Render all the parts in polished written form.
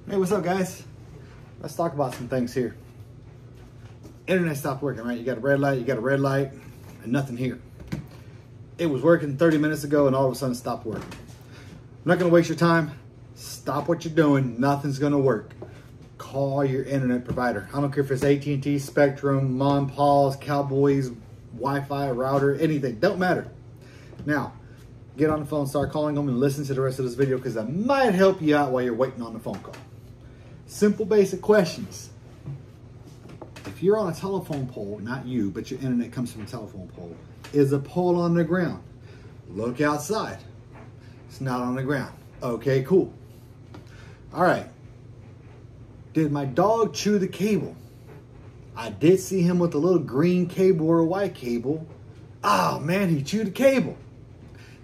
Hey, what's up, guys? Let's talk about some things here. Internet stopped working, right? You got a red light, and nothing here. It was working 30 minutes ago, and all of a sudden it stopped working. I'm not gonna waste your time. Stop what you're doing. Nothing's gonna work. Call your internet provider. I don't care if it's AT&T, Spectrum, Mom, Paul's, Cowboys, Wi-Fi, router, anything. Don't matter. Now, get on the phone, start calling them, and listen to the rest of this video because that might help you out while you're waiting on the phone call. Simple, basic questions. If you're on a telephone pole, not you, but your internet comes from a telephone pole, is a pole on the ground? Look outside. It's not on the ground. Okay, cool. All right. Did my dog chew the cable? I did see him with a little green cable or a white cable. Oh man, he chewed the cable.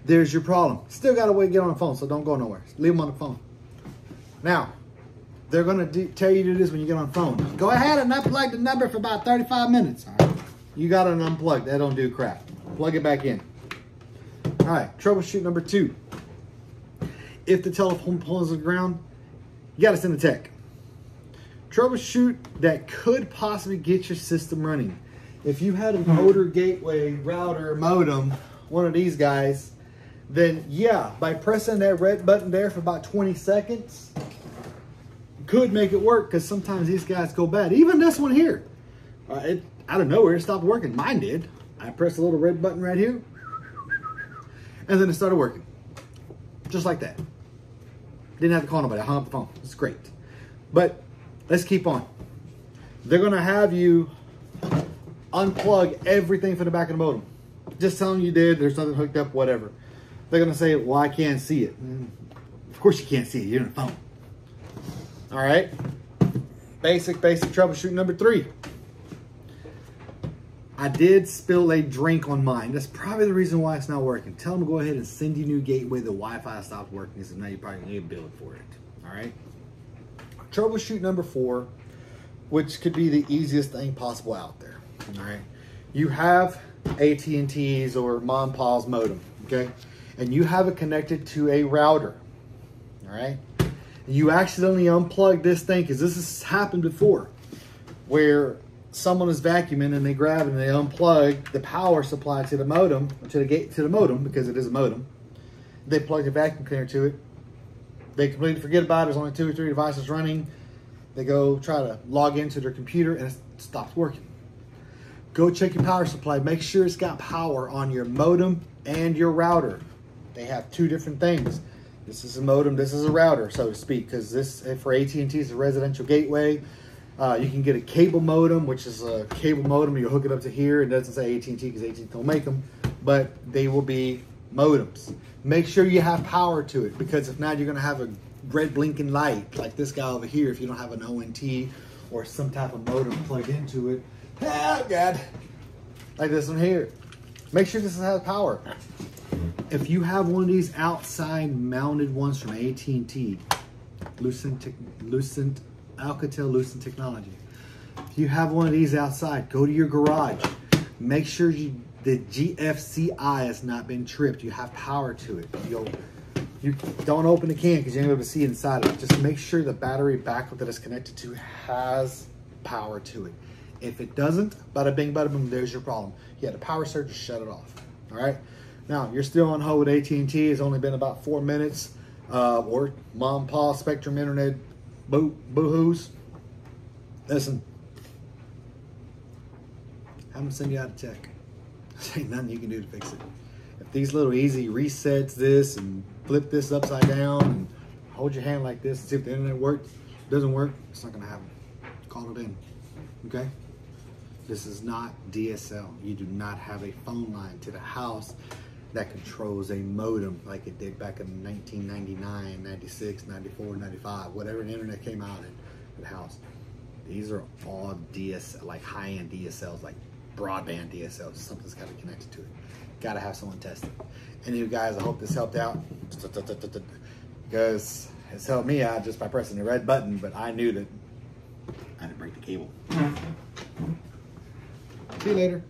There's your problem. Still got to wait to get on the phone, so don't go nowhere. Leave him on the phone. Now, they're going to tell you to do this when you get on the phone. Go ahead and unplug the number for about 35 minutes. All right. You got an unplug. That don't do crap. Plug it back in. All right. Troubleshoot number 2. If the telephone pole is on the ground, you got to send a tech. Troubleshoot that could possibly get your system running. If you had a motor, gateway, router, modem, one of these guys, then yeah, by pressing that red button there for about 20 seconds, could make it work, because sometimes these guys go bad. Even this one here, out of nowhere, it stopped working. Mine did. I pressed the little red button right here, and then it started working. Just like that. Didn't have to call nobody. I hung up the phone. It's great. But let's keep on. They're going to have you unplug everything from the back of the modem. Just tell them you did. There's nothing hooked up, whatever. They're going to say, well, I can't see it. Of course you can't see it. You're on the phone. All right. Basic troubleshoot number 3. I did spill a drink on mine. That's probably the reason why it's not working. Tell them to go ahead and send you a new gateway. The Wi-Fi stopped working, so now you probably need a bill for it. All right. Troubleshoot number 4, which could be the easiest thing possible out there. All right. You have AT&T's or Mom Paul's modem, okay? And you have it connected to a router, all right? You accidentally unplug this thing, because this has happened before, where someone is vacuuming and they grab and they unplug the power supply to the modem, to the modem, because it is a modem. They plug the vacuum cleaner to it. They completely forget about it. There's only 2 or 3 devices running. They go try to log into their computer and it stops working. Go check your power supply. Make sure it's got power on your modem and your router. They have 2 different things. This is a modem, this is a router, so to speak, because this, for AT&T, is a residential gateway. You can get a cable modem, which is a cable modem. You hook it up to here. It doesn't say AT&T because AT&T don't make them, but they will be modems. Make sure you have power to it, because if not, you're going to have a red blinking light like this guy over here if you don't have an ONT or some type of modem plugged into it. Oh, God. Like this one here. Make sure this has power. If you have one of these outside mounted ones from AT&T, Alcatel-Lucent Technology. If you have one of these outside, go to your garage. Make sure the GFCI has not been tripped. You have power to it. You don't open the can because you're not able to see inside of it. Just make sure the battery backup that it's connected to has power to it. If it doesn't, bada bing, bada boom, there's your problem. You had a power surge, just shut it off. All right? Now, you're still on hold with AT&T. It's only been about 4 minutes. Or Mom, Pa, Spectrum, Internet, boo-hoos. Listen. I'm going to send you out a check. There ain't nothing you can do to fix it. If these little easy resets this and flip this upside down and hold your hand like this and see if the internet works, doesn't work, it's not going to happen. Call it in. Okay? This is not DSL. You do not have a phone line to the house that controls a modem like it did back in 1999, 96, 94, 95, whatever the internet came out in the house. These are all DSL, like high-end DSLs, like broadband DSLs. Something's got to be connected to it. Got to have someone test it. Any of you guys, I hope this helped out, because it's helped me out just by pressing the red button, but I knew that I had to break the cable. See you later.